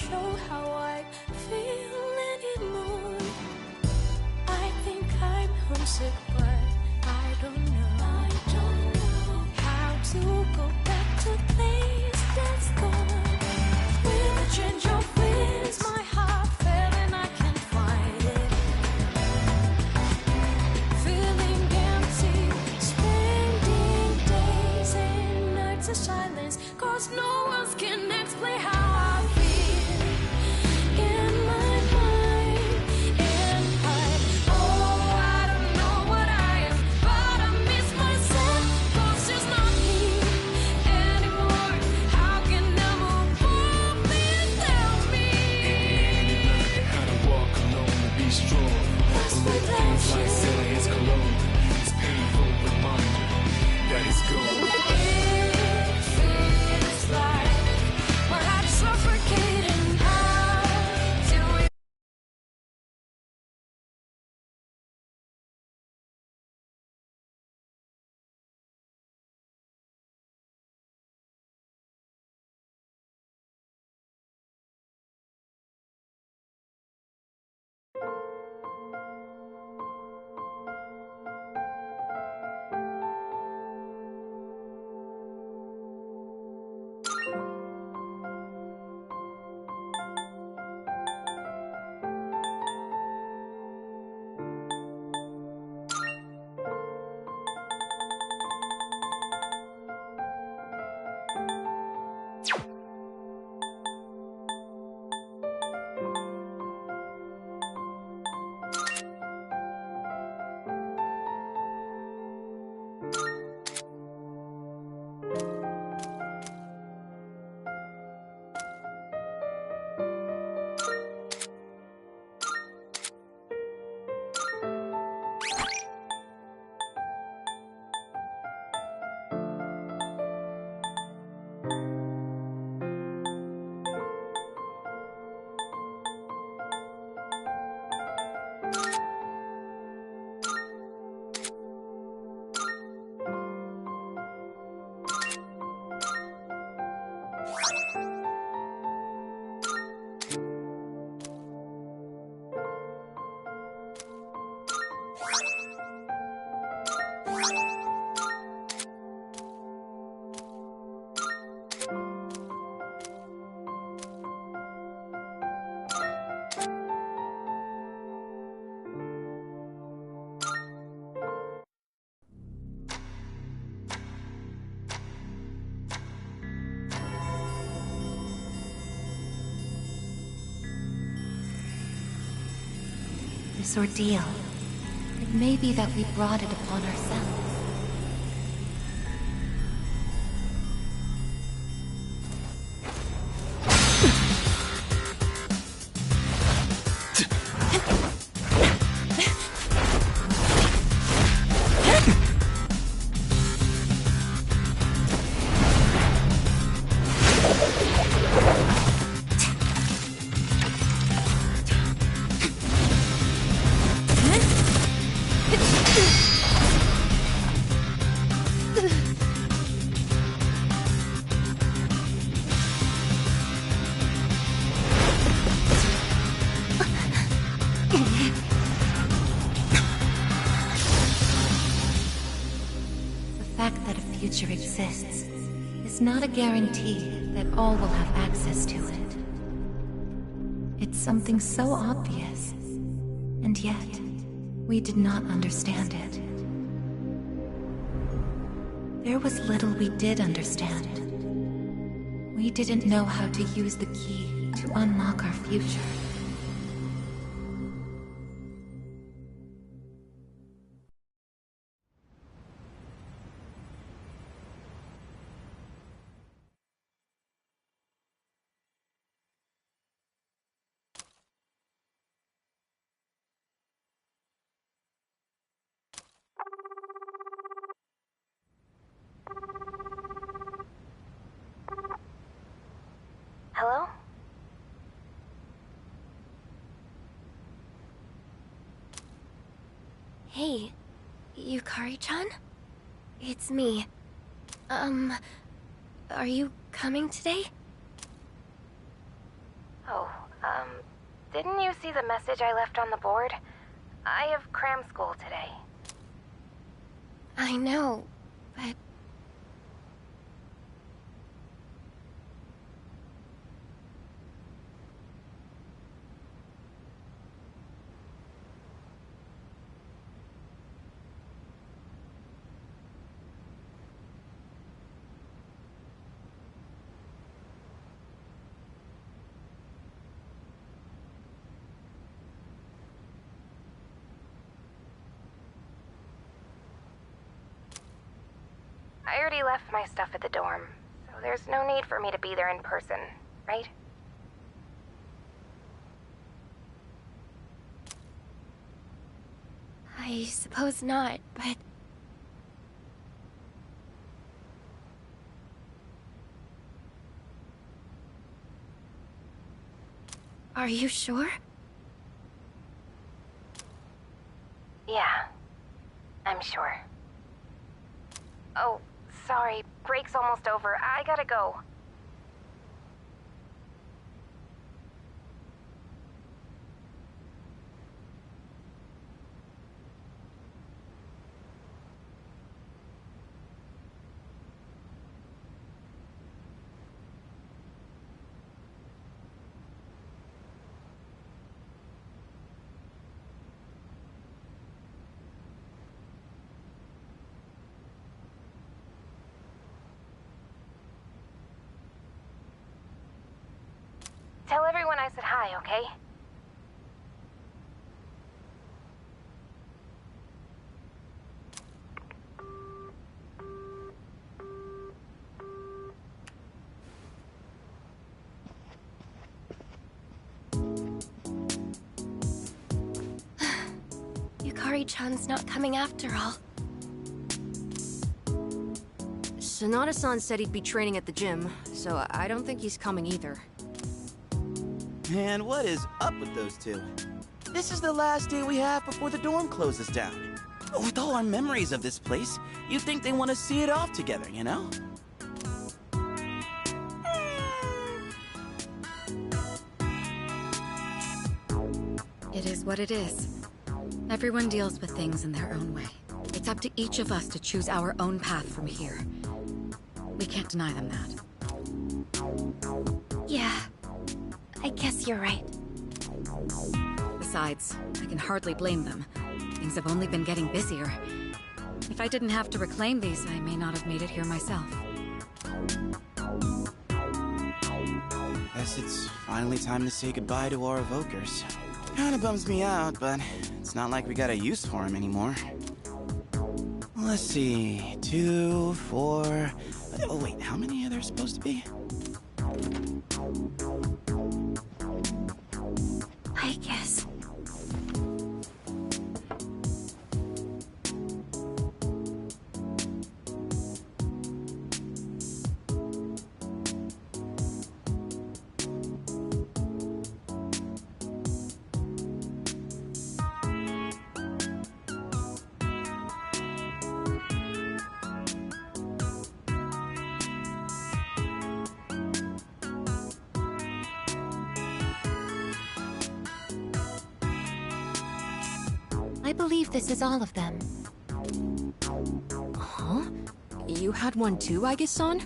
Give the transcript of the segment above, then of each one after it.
show how I feel anymore. I think I'm homesick, but I don't know how to go back to the place that's gone. With a change of winds, my heart fell and I can't find it. Feeling empty, spending days and nights in silence, 'cause no one can explain how I feel in my mind. And I don't know what I am, but I miss myself, 'cause it's not me anymore. How can I move on? Please tell me. How to walk alone and be strong. Things like silly as cologne. It's painful reminder that it's gone. It feels like my heart's suffocating. How do we? This ordeal, it may be that we brought it upon ourselves. Exists is not a guarantee that all will have access to it. It's something so obvious, and yet we did not understand it. There was little we did understand. We didn't know how to use the key to unlock our future. Hello? Hey, Yukari-chan? It's me. Are you coming today? Oh, didn't you see the message I left on the board? I have cram school today. I know, but... I already left my stuff at the dorm, so there's no need for me to be there in person, right? I suppose not, but... Are you sure? Yeah, I'm sure. Oh, sorry, break's almost over. I gotta go. Tell everyone I said hi, okay? Yukari-chan's not coming after all. Sonata-san said he'd be training at the gym, so I don't think he's coming either. Man, what is up with those two? This is the last day we have before the dorm closes down. With all our memories of this place, you'd think they want to see it off together, you know? It is what it is. Everyone deals with things in their own way. It's up to each of us to choose our own path from here. We can't deny them that. Yeah, I guess you're right. Besides, I can hardly blame them. Things have only been getting busier. If I didn't have to reclaim these, I may not have made it here myself. Guess it's finally time to say goodbye to our evokers. Kinda bums me out, but it's not like we got a use for them anymore. Let's see, 2, 4... Oh wait, how many are there supposed to be? I guess. I believe this is all of them. Huh? You had one too, Aigis-san?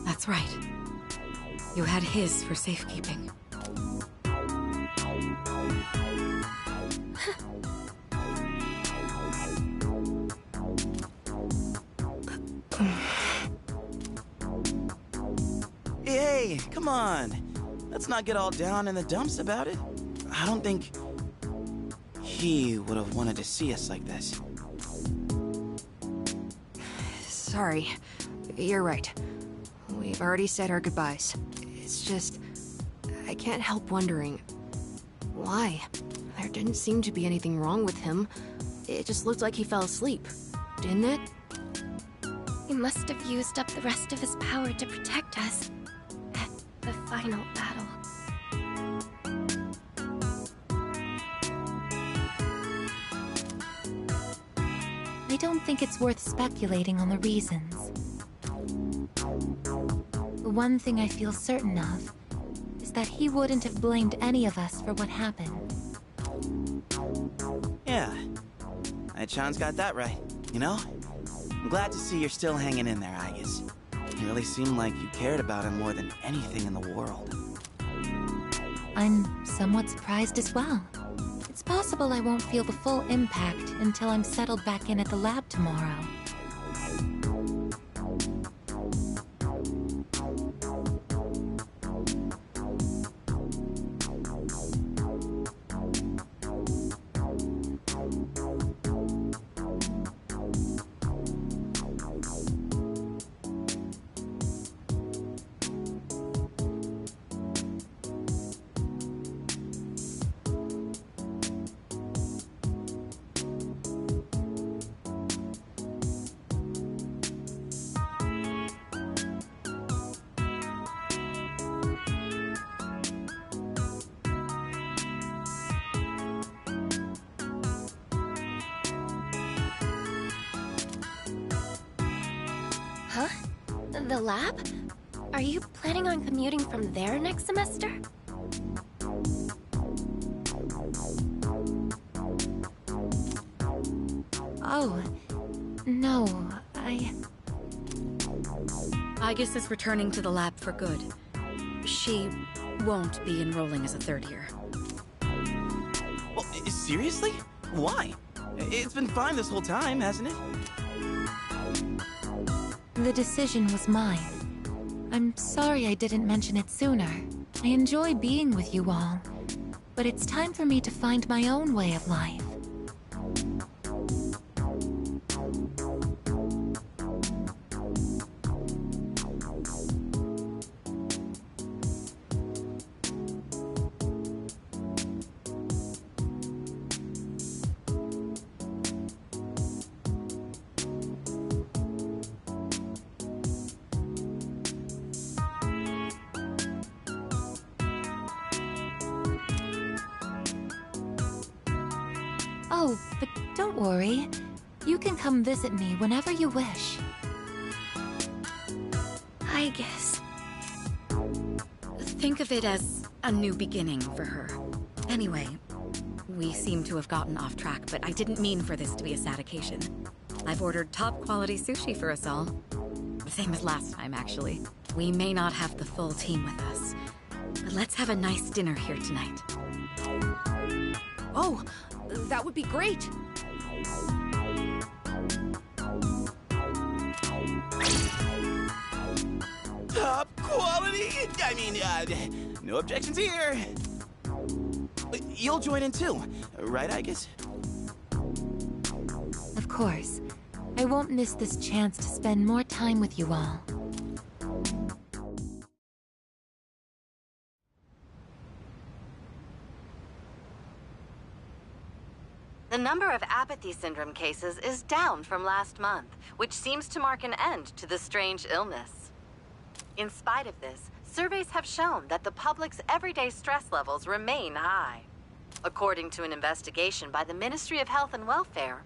That's right. You had his for safekeeping. Hey, come on. Let's not get all down in the dumps about it. I don't think he would have wanted to see us like this. Sorry. You're right. We've already said our goodbyes. It's just... I can't help wondering... why? There didn't seem to be anything wrong with him. It just looked like he fell asleep. Didn't it? He must have used up the rest of his power to protect us. At the final battle. I don't think it's worth speculating on the reasons. The one thing I feel certain of is that he wouldn't have blamed any of us for what happened. Yeah. Ai-chan's got that right, you know? I'm glad to see you're still hanging in there, Aigis. It really seemed like you cared about him more than anything in the world. I'm somewhat surprised as well. It's possible I won't feel the full impact until I'm settled back in at the lab tomorrow. Huh? The lab? Are you planning on commuting from there next semester? Oh, no, Aigis is returning to the lab for good. She won't be enrolling as a third year. Well, seriously? Why? It's been fine this whole time, hasn't it? The decision was mine. I'm sorry I didn't mention it sooner. I enjoy being with you all, but it's time for me to find my own way of life. Oh, but don't worry. You can come visit me whenever you wish. I guess. Think of it as a new beginning for her. Anyway, we seem to have gotten off track, but I didn't mean for this to be a sad occasion. I've ordered top-quality sushi for us all. The same as last time, actually. We may not have the full team with us, but let's have a nice dinner here tonight. Oh, that would be great. Top quality? I mean, no objections here. You'll join in too, right, Aigis? Of course. I won't miss this chance to spend more time with you all. The number of apathy syndrome cases is down from last month, which seems to mark an end to the strange illness. In spite of this, surveys have shown that the public's everyday stress levels remain high. According to an investigation by the Ministry of Health and Welfare.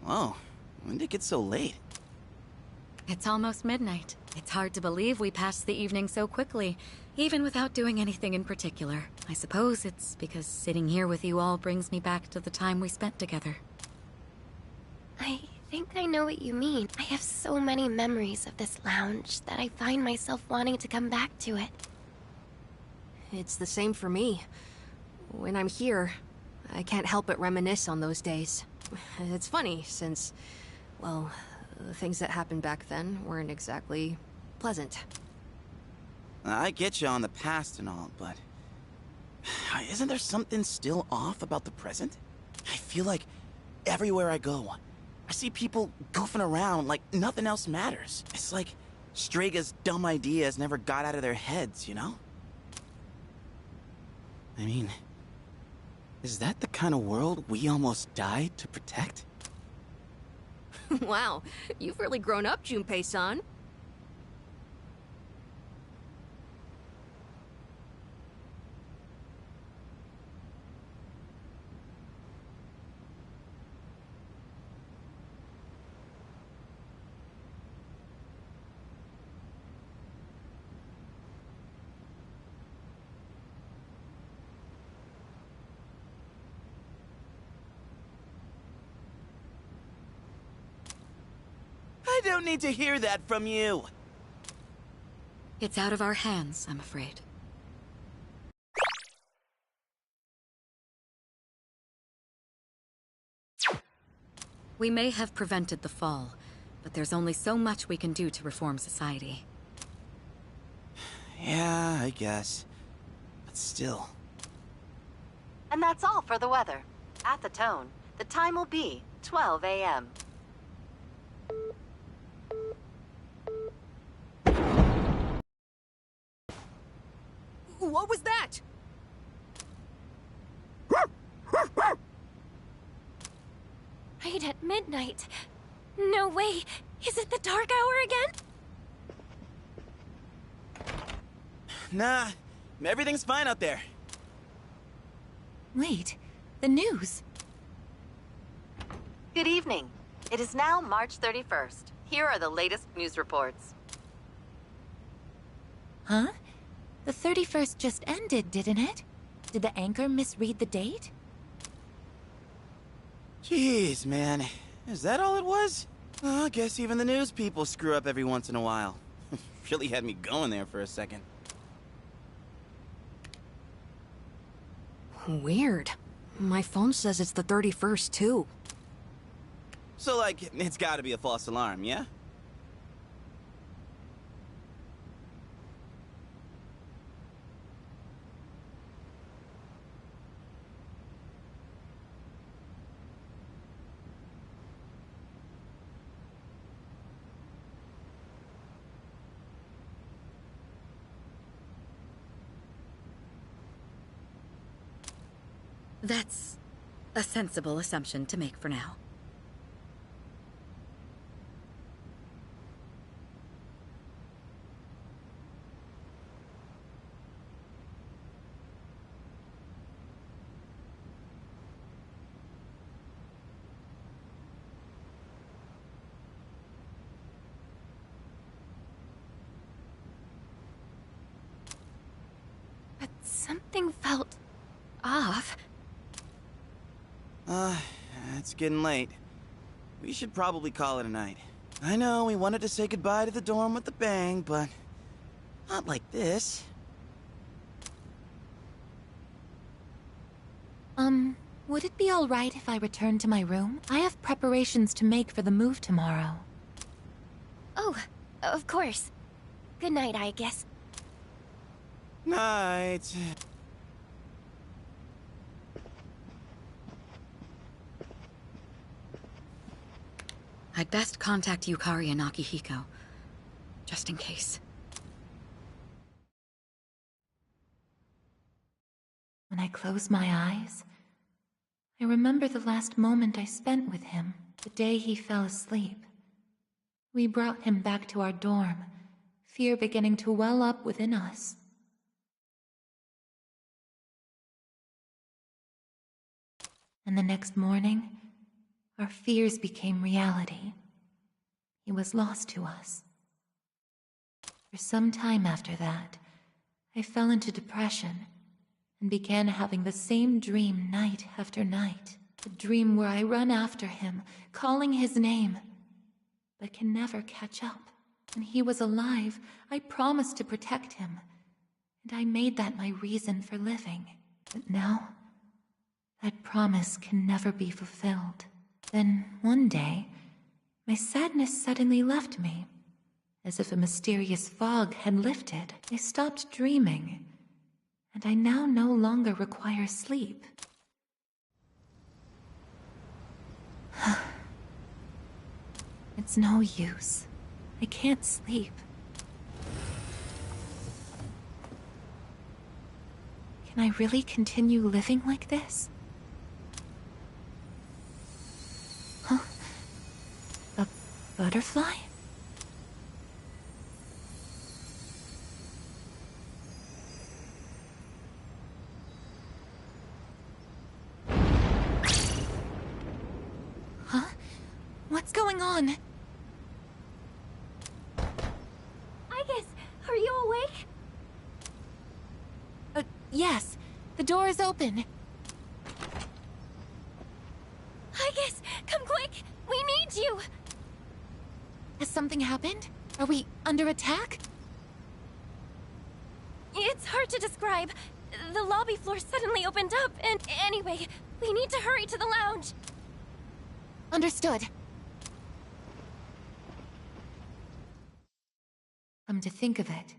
Whoa, when did it get so late? It's almost midnight. It's hard to believe we passed the evening so quickly, even without doing anything in particular. I suppose it's because sitting here with you all brings me back to the time we spent together. I think I know what you mean. I have so many memories of this lounge that I find myself wanting to come back to it. It's the same for me. When I'm here, I can't help but reminisce on those days. It's funny, since, well, the things that happened back then weren't exactly pleasant. I get you on the past and all, but isn't there something still off about the present? I feel like everywhere I go, I see people goofing around like nothing else matters. It's like Strega's dumb ideas never got out of their heads, you know? I mean, is that the kind of world we almost died to protect? Wow, you've really grown up, Junpei-san. don't need to hear that from you. It's out of our hands, I'm afraid. We may have prevented the fall, but there's only so much we can do to reform society. Yeah, I guess. But still. And that's all for the weather. At the tone, the time will be 12 a.m. What was that? Right at midnight. No way. Is it the dark hour again? Nah, everything's fine out there. Wait, the news. Good evening. It is now March 31st. Here are the latest news reports. Huh? The 31st just ended, didn't it? Did the anchor misread the date? Jeez, man. Is that all it was? Oh, I guess even the news people screw up every once in a while. Really had me going there for a second. Weird. My phone says it's the 31st, too. So, like, it's gotta be a false alarm, yeah? That's a sensible assumption to make for now. But something felt off. It's getting late. We should probably call it a night. I know we wanted to say goodbye to the dorm with a bang, but not like this. Would it be all right if I returned to my room? I have preparations to make for the move tomorrow. Oh, of course. Good night, I guess. Night. I'd best contact Yukari and Akihiko, just in case. When I close my eyes, I remember the last moment I spent with him, the day he fell asleep. We brought him back to our dorm, fear beginning to well up within us. And the next morning, our fears became reality. He was lost to us. For some time after that, I fell into depression and began having the same dream night after night. A dream where I run after him, calling his name, but can never catch up. When he was alive, I promised to protect him, and I made that my reason for living. But now, that promise can never be fulfilled. Then, one day, my sadness suddenly left me. As if a mysterious fog had lifted, I stopped dreaming, and I now no longer require sleep. It's no use. I can't sleep. Can I really continue living like this? Huh? A butterfly? Huh? What's going on? Aigis, are you awake? Yes. The door is open. Aigis, come quick! We need you! Has something Something happened? Are we under attack? It's hard to describe. The lobby floor suddenly opened up, and anyway, we need to hurry to the lounge. Understood. Come to think of it,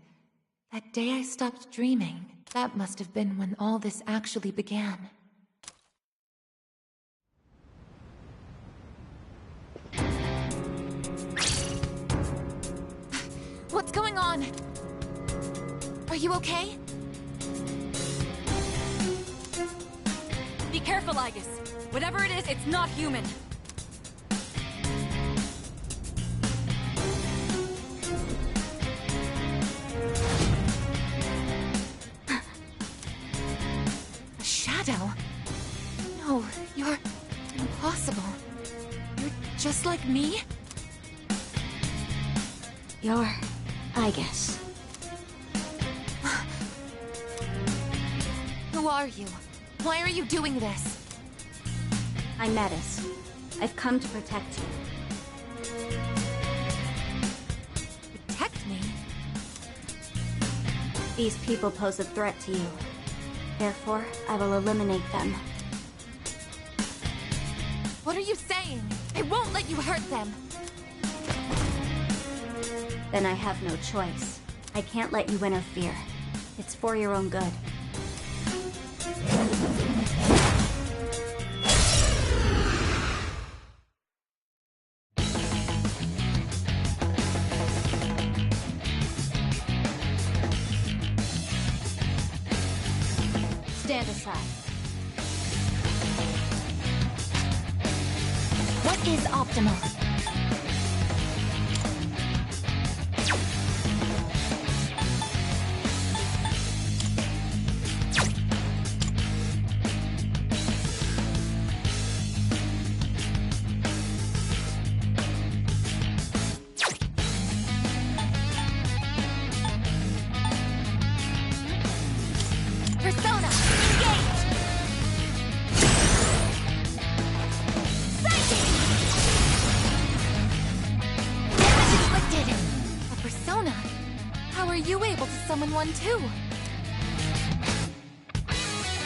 that day I stopped dreaming, that must have been when all this actually began. What's going on? Are you okay? Be careful, Aigis. Whatever it is, it's not human. A shadow? No, you're impossible. You're just like me? You're Aigis. Who are you? Why are you doing this? I'm Metis. I've come to protect you. Protect me? These people pose a threat to you. Therefore, I will eliminate them. What are you saying? I won't let you hurt them! Then I have no choice. I can't let you interfere. It's for your own good. Stand aside. What is optimal? Persona, engage! Psychic! Damage inflicted! A persona? How are you able to summon one too?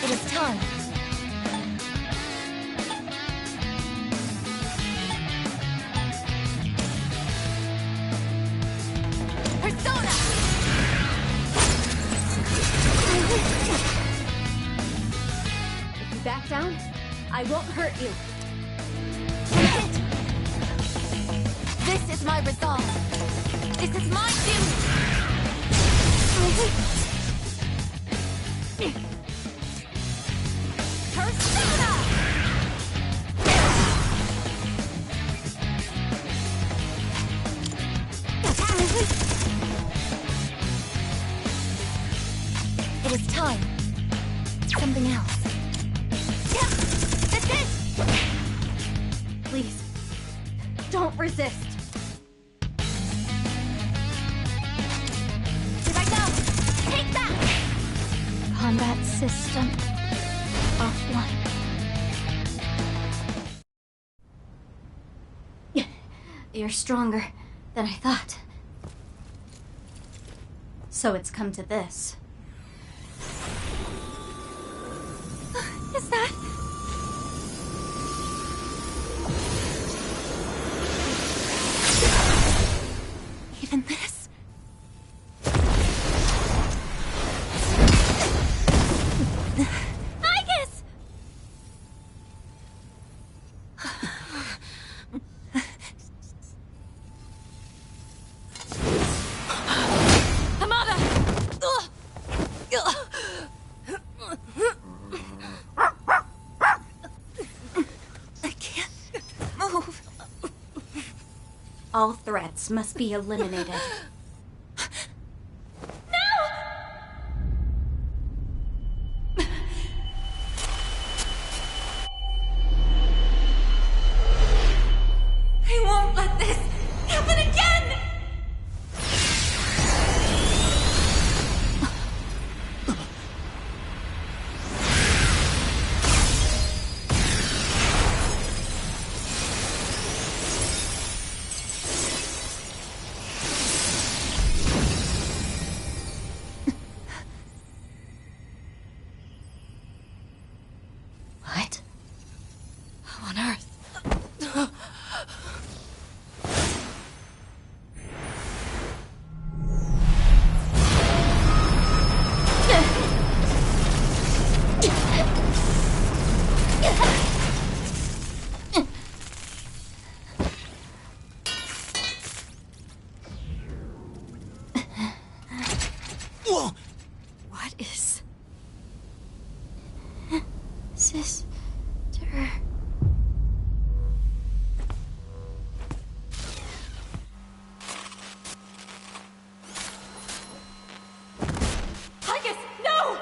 It is time. Persona! If you back down, I won't hurt you. Hit! This is my resolve. This is my duty. Persona! It is time. Something else. Yeah, that's it! Please, don't resist. Here I go! Take that! Combat system offline. You're stronger than I thought. So it's come to this. Is that... even this? Aigis! Hamada! I can't move. All threats must be eliminated. I won't let this happen again! What? How on earth? What is... Sister... Aigis, no!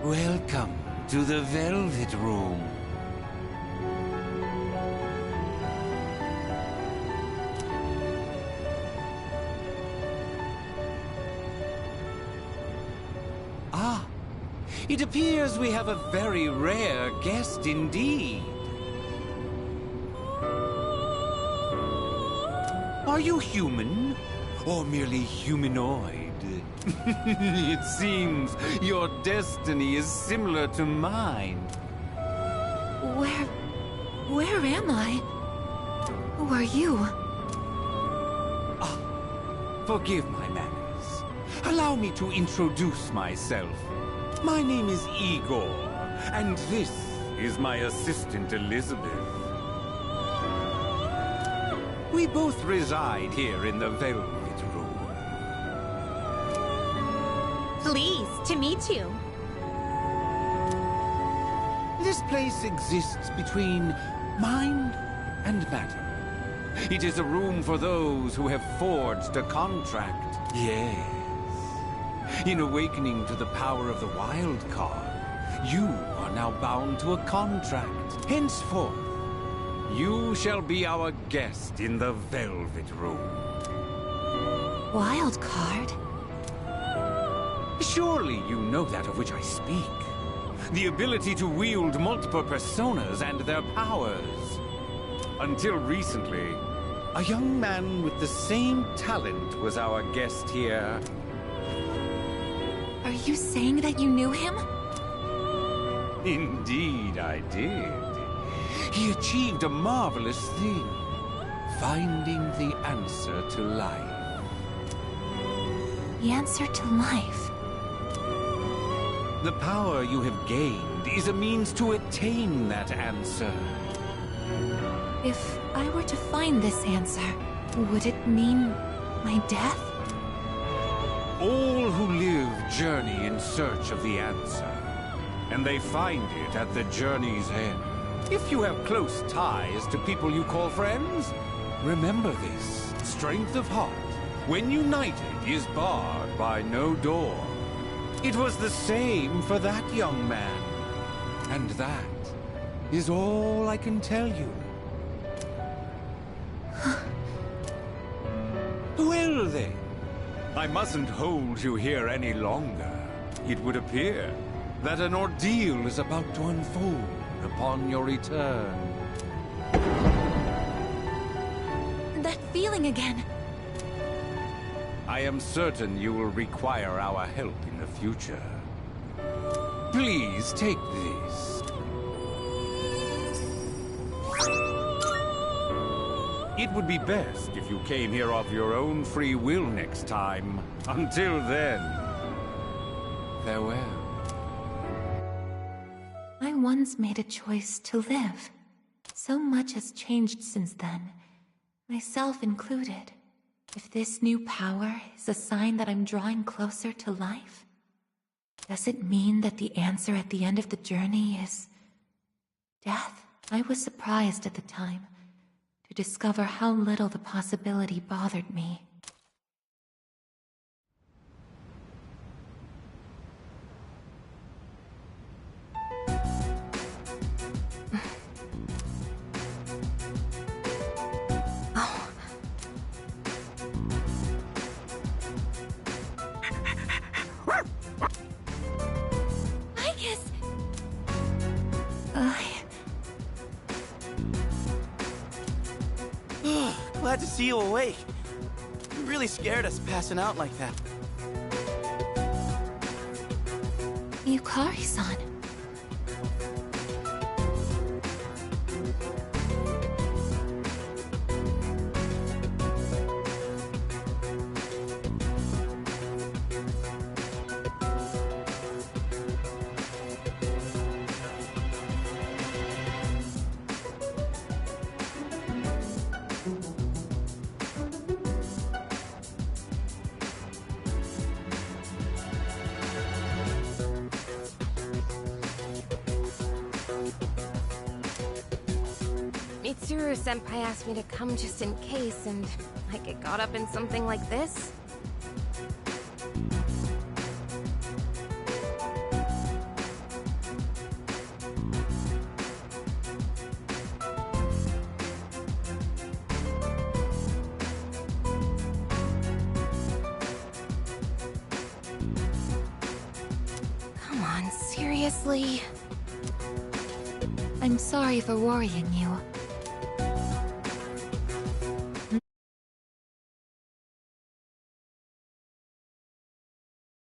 Welcome to the Velvet Room. Ah, it appears we have a very rare guest indeed. Are you human? Or merely humanoid? It seems your destiny is similar to mine. Where am I? Who are you? Forgive my manners. Allow me to introduce myself. My name is Igor, and this is my assistant Elizabeth. We both reside here in the Velvet Room. Pleased to meet you. This place exists between mind and matter. It is a room for those who have forged a contract. Yes. In awakening to the power of the wild card, you are now bound to a contract. Henceforth, you shall be our guest in the Velvet Room. Wild card? Surely you know that of which I speak. The ability to wield multiple personas and their powers. Until recently, a young man with the same talent was our guest here. Are you saying that you knew him? Indeed, I did. He achieved a marvelous thing, finding the answer to life. The answer to life? The power you have gained is a means to attain that answer. If I were to find this answer, would it mean my death? All who live journey in search of the answer, and they find it at the journey's end. If you have close ties to people you call friends, remember this. Strength of heart, when united, is barred by no door. It was the same for that young man. And that is all I can tell you. Well then, I mustn't hold you here any longer. It would appear that an ordeal is about to unfold upon your return. That feeling again. I am certain you will require our help in the future. Please take this. It would be best if you came here of your own free will next time. Until then, farewell. I once made a choice to live. So much has changed since then, myself included. If this new power is a sign that I'm drawing closer to life, does it mean that the answer at the end of the journey is death? I was surprised at the time to discover how little the possibility bothered me. glad to see you awake. You really scared us passing out like that. Yukari-san. Mitsuru-senpai asked me to come just in case, and I get caught up in something like this. Come on, seriously? I'm sorry for worrying you.